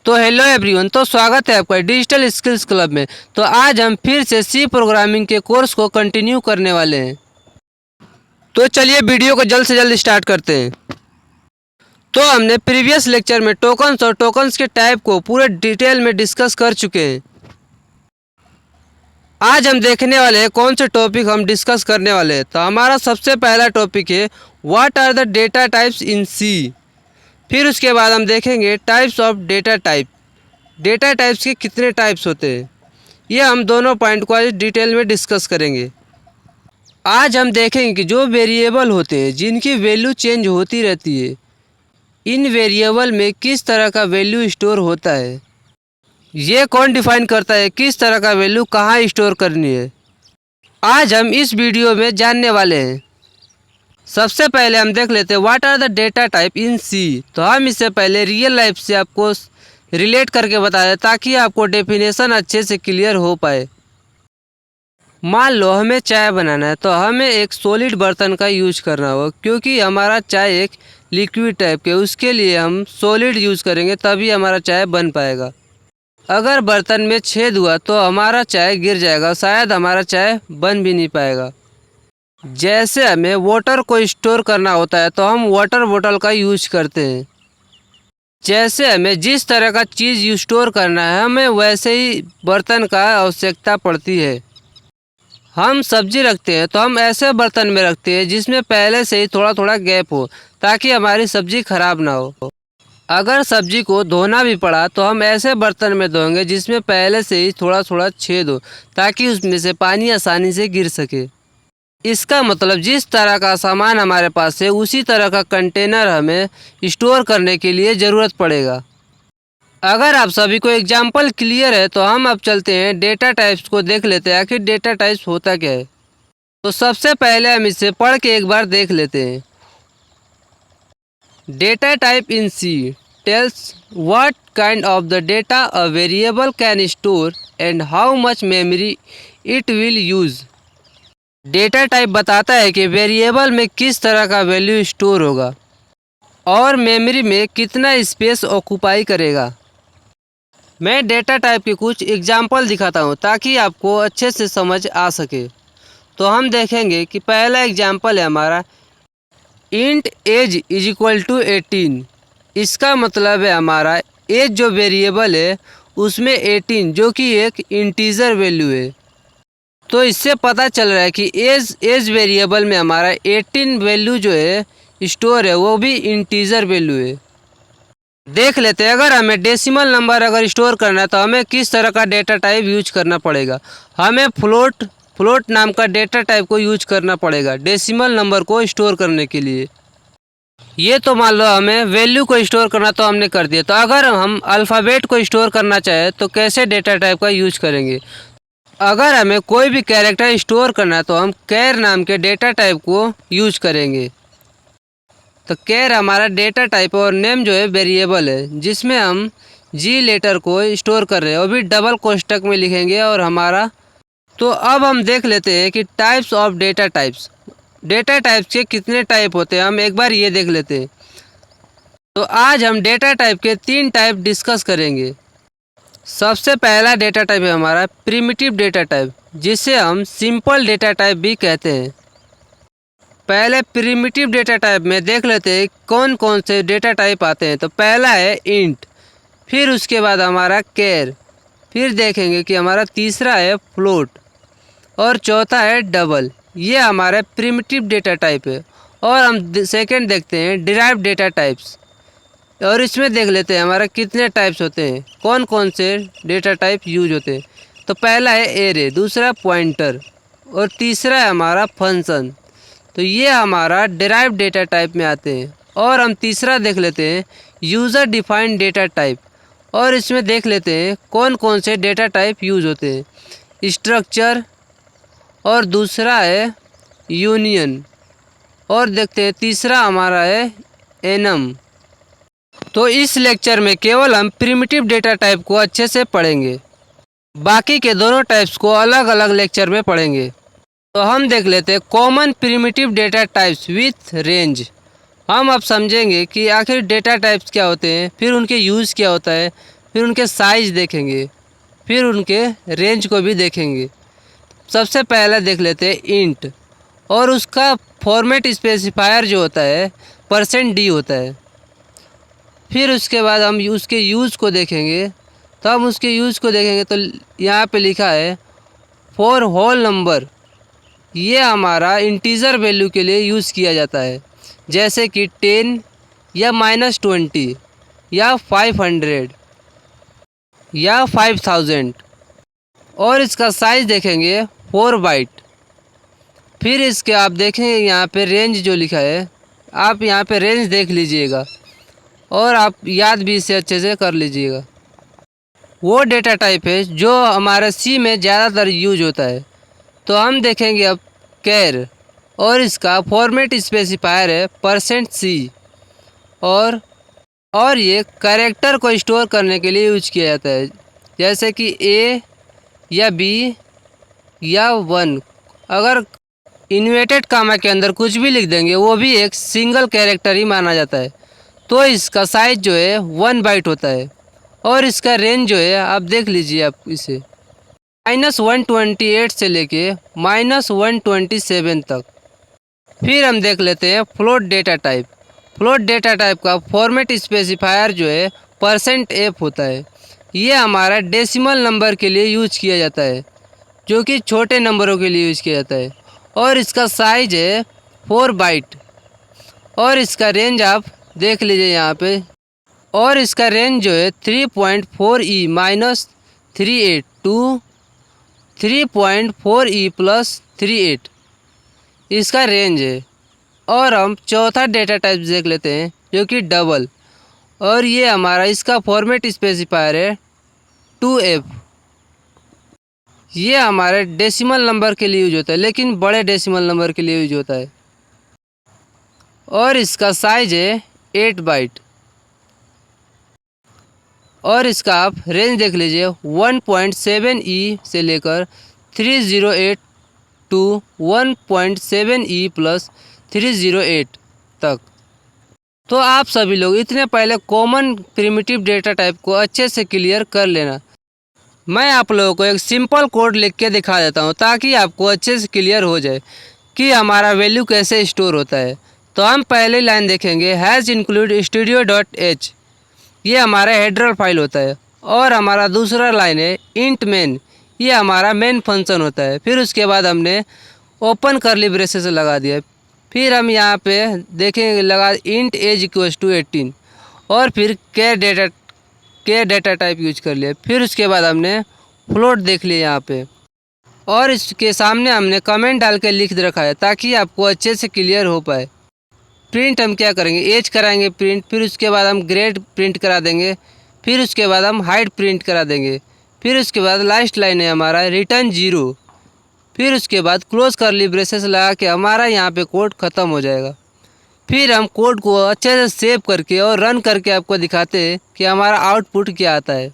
तो hello everyone, तो स्वागत है आपका डिजिटल स्किल्स क्लब में। तो आज हम फिर से सी प्रोग्रामिंग के कोर्स को कंटिन्यू करने वाले हैं। तो चलिए वीडियो को जल्द से जल्द स्टार्ट करते हैं। तो हमने प्रीवियस लेक्चर में टोकन्स और टोकन्स के टाइप को पूरे डिटेल में डिस्कस कर चुके हैं। आज हम देखने वाले हैं कौन से टॉपिक हम डिस्कस करने वाले हैं। तो हमारा सबसे पहला टॉपिक है what are the data types in C. फिर उसके बाद हम देखेंगे types of data type. Data types के कितने टाइप्स होते हैं, ये हम दोनों पॉइंट को आज डिटेल में डिस्कस करेंगे। आज हम देखेंगे कि जो वेरिएबल होते हैं जिनकी वैल्यू चेंज होती रहती है, इन वेरिएबल में किस तरह का वैल्यू स्टोर होता है, ये कौन डिफाइन करता है किस तरह का वैल्यू कहाँ स्टोर करनी है, आज हम इस वीडियो में जानने वाले हैं। सबसे पहले हम देख लेते हैं what are the data type in C. तो हम इससे पहले रियल लाइफ से आपको रिलेट करके बताया ताकि आपको डेफिनेशन अच्छे से क्लियर हो पाए। मान लो हमें चाय बनाना है, तो हमें एक सॉलिड बर्तन का यूज करना होगा क्योंकि हमारा चाय एक लिक्विड टाइप के, उसके लिए हम सॉलिड यूज करेंगे तभी हमारा चाय बन पाएगा। अगर बर्तन में छेद हुआ तो हमारा चाय गिर जाएगा, शायद हमारा चाय बन भी नहीं पाएगा। जैसे हमें वाटर को स्टोर करना होता है तो हम वाटर बोतल का यूज करते हैं। जैसे हमें जिस तरह का चीज़ स्टोर करना है हमें वैसे ही बर्तन का आवश्यकता पड़ती है। हम सब्जी रखते हैं तो हम ऐसे बर्तन में रखते हैं जिसमें पहले से ही थोड़ा थोड़ा गैप हो ताकि हमारी सब्जी खराब ना हो। अगर सब्जी को धोना भी पड़ा तो हम ऐसे बर्तन में धोएंगे जिसमें पहले से ही थोड़ा थोड़ा छेद हो ताकि उसमें से पानी आसानी से गिर सके। इसका मतलब जिस तरह का सामान हमारे पास है उसी तरह का कंटेनर हमें स्टोर करने के लिए ज़रूरत पड़ेगा। अगर आप सभी को एग्जाम्पल क्लियर है तो हम अब चलते हैं डेटा टाइप्स को देख लेते हैं आखिर डेटा टाइप्स होता क्या है। तो सबसे पहले हम इसे पढ़ के एक बार देख लेते हैं। Data type in C tells what kind of the data a variable can store and how much memory it will use. Data type बताता है कि वेरिएबल में किस तरह का वैल्यू स्टोर होगा और मेमोरी में कितना स्पेस ऑक्यूपाई करेगा। मैं डेटा टाइप के कुछ एग्जाम्पल दिखाता हूँ ताकि आपको अच्छे से समझ आ सके। तो हम देखेंगे कि पहला एग्जाम्पल है हमारा int age is equal to 18। इसका मतलब है हमारा एज जो वेरिएबल है उसमें 18 जो कि एक इंटीजर वैल्यू है। तो इससे पता चल रहा है कि एज वेरिएबल में हमारा 18 वैल्यू जो है स्टोर है वो भी इंटीजर वैल्यू है। देख लेते हैं अगर हमें डेसिमल नंबर अगर स्टोर करना है तो हमें किस तरह का डेटा टाइप यूज करना पड़ेगा। हमें फ्लोट नाम का डेटा टाइप को यूज करना पड़ेगा डेसिमल नंबर को स्टोर करने के लिए। ये तो मान लो हमें वैल्यू को स्टोर करना तो हमने कर दिया। तो अगर हम अल्फ़ाबेट को स्टोर करना चाहें तो कैसे डेटा टाइप का यूज करेंगे। अगर हमें कोई भी कैरेक्टर स्टोर करना है तो हम कैर नाम के डेटा टाइप को यूज करेंगे। तो कैर हमारा डेटा टाइप और नेम जो है वेरिएबल है जिसमें हम जी लेटर को स्टोर कर रहे हैं, वो भी डबल कोष्टक में लिखेंगे और हमारा। तो अब हम देख लेते हैं कि types of data types. Data types के कितने टाइप होते हैं हम एक बार ये देख लेते हैं। तो आज हम डेटा टाइप के 3 टाइप डिस्कस करेंगे। सबसे पहला डेटा टाइप है हमारा प्रिमिटिव डेटा टाइप, जिसे हम सिंपल डेटा टाइप भी कहते हैं। पहले प्रिमिटिव डेटा टाइप में देख लेते हैं कौन कौन से डेटा टाइप आते हैं। तो पहला है इंट, फिर उसके बाद हमारा कैर, फिर देखेंगे कि हमारा तीसरा है फ्लोट और चौथा है डबल। ये हमारा प्रिमिटिव डेटा टाइप है। और हम सेकंड देखते हैं डिराइव्ड डेटा टाइप्स, और इसमें देख लेते हैं हमारा कितने टाइप्स होते हैं, कौन कौन से डेटा टाइप यूज होते हैं। तो पहला है एरे, दूसरा पॉइंटर और तीसरा है हमारा फंक्शन। तो ये हमारा डिराइव्ड डेटा टाइप में आते हैं। और हम तीसरा देख लेते हैं यूज़र डिफाइंड डेटा टाइप, और इसमें देख लेते हैं कौन कौन से डेटा टाइप यूज होते हैं, स्ट्रक्चर और दूसरा है यूनियन, और देखते हैं तीसरा हमारा है एनम। तो इस लेक्चर में केवल हम प्रिमिटिव डेटा टाइप को अच्छे से पढ़ेंगे, बाकी के दोनों टाइप्स को अलग अलग लेक्चर में पढ़ेंगे। तो हम देख लेते हैं common primitive data types with range. हम अब समझेंगे कि आखिर डेटा टाइप्स क्या होते हैं, फिर उनके यूज़ क्या होता है, फिर उनके साइज़ देखेंगे, फिर उनके रेंज को भी देखेंगे। सबसे पहले देख लेते हैं इंट, और उसका फॉर्मेट स्पेसिफायर जो होता है %d होता है। फिर उसके बाद हम उसके यूज़ को देखेंगे, तो हम उसके यूज़ को देखेंगे तो यहाँ पे लिखा है फॉर होल नंबर। ये हमारा इंटीजर वैल्यू के लिए यूज़ किया जाता है, जैसे कि 10 या -20 या 500 या 5000। और इसका साइज़ देखेंगे 4 बाइट। फिर इसके आप देखेंगे यहाँ पे रेंज जो लिखा है, आप यहाँ पे रेंज देख लीजिएगा और आप याद भी इसे अच्छे से कर लीजिएगा। वो डेटा टाइप है जो हमारे सी में ज़्यादातर यूज होता है। तो हम देखेंगे अब कैर, और इसका फॉर्मेट स्पेसिफायर है %c, और ये कैरेक्टर को स्टोर करने के लिए यूज किया जाता है, जैसे कि A या B या 1। अगर इन्वर्टेड कामा के अंदर कुछ भी लिख देंगे वो भी एक सिंगल कैरेक्टर ही माना जाता है। तो इसका साइज जो है 1 बाइट होता है, और इसका रेंज जो है आप देख लीजिए, आप इसे -128 से लेके -127 तक। फिर हम देख लेते हैं float data type. Float data type का फॉर्मेट स्पेसिफायर जो है %f होता है। ये हमारा डेसिमल नंबर के लिए यूज किया जाता है, जो कि छोटे नंबरों के लिए यूज किया जाता है, और इसका साइज है 4 बाइट, और इसका रेंज आप देख लीजिए यहाँ पे। और इसका रेंज जो है 3.4e-38 टू 3.4e+38 इसका रेंज है। और हम चौथा डेटा टाइप देख लेते हैं, जो कि डबल, और ये हमारा इसका फॉर्मेट स्पेसिफायर है 2f। ये हमारे डेसिमल नंबर के लिए यूज होता है, लेकिन बड़े डेसिमल नंबर के लिए यूज होता है, और इसका साइज है 8 बाइट। और इसका आप रेंज देख लीजिए 1.7e से लेकर 308 टू 1.7e+308 तक। तो आप सभी लोग इतने पहले कॉमन प्रिमिटिव डेटा टाइप को अच्छे से क्लियर कर लेना। मैं आप लोगों को एक सिंपल कोड लिख के दिखा देता हूँ, ताकि आपको अच्छे से क्लियर हो जाए कि हमारा वैल्यू कैसे स्टोर होता है। तो हम पहली लाइन देखेंगे हैज़ इंक्लूड studio.h, ये हमारा हेडर फाइल होता है। और हमारा दूसरा लाइन है इंट मेन, ये हमारा मेन फंक्शन होता है। फिर उसके बाद हमने ओपन करली ब्रेसेस लगा दिया। फिर हम यहाँ पे देखेंगे लगा इंट एज इक्वल्स टू 18, और फिर के डेटा टाइप यूज कर लिया। फिर उसके बाद हमने फ्लोट देख लिया यहाँ पे, और इसके सामने हमने कमेंट डाल के लिख रखा है, ताकि आपको अच्छे से क्लियर हो पाए। प्रिंट हम क्या करेंगे, एज कराएंगे प्रिंट, फिर उसके बाद हम ग्रेड प्रिंट करा देंगे, फिर उसके बाद हम हाइट प्रिंट करा देंगे। फिर उसके बाद लास्ट लाइन है हमारा रिटर्न 0। फिर उसके बाद क्लोज करली ब्रेसेस लगा के हमारा यहाँ पे कोड ख़त्म हो जाएगा। फिर हम कोड को अच्छे से सेव करके और रन करके आपको दिखाते हैं कि हमारा आउटपुट क्या आता है।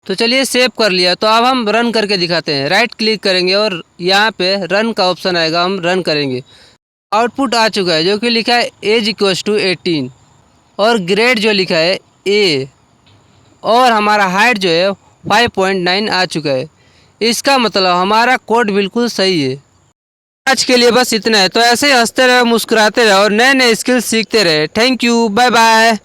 तो चलिए सेव कर लिया, तो अब हम रन करके दिखाते हैं। राइट क्लिक करेंगे और यहाँ पे रन का ऑप्शन आएगा, हम रन करेंगे। आउटपुट आ चुका है, जो कि लिखा है एज इक्वल्स टू 18, और ग्रेड जो लिखा है A, और हमारा हाइट जो है 5.9 आ चुका है। इसका मतलब हमारा कोड बिल्कुल सही है। आज के लिए बस इतना है। तो ऐसे ही हंसते रहे, मुस्कुराते रहे और नए नए स्किल्स सीखते रहे। Thank you, bye bye.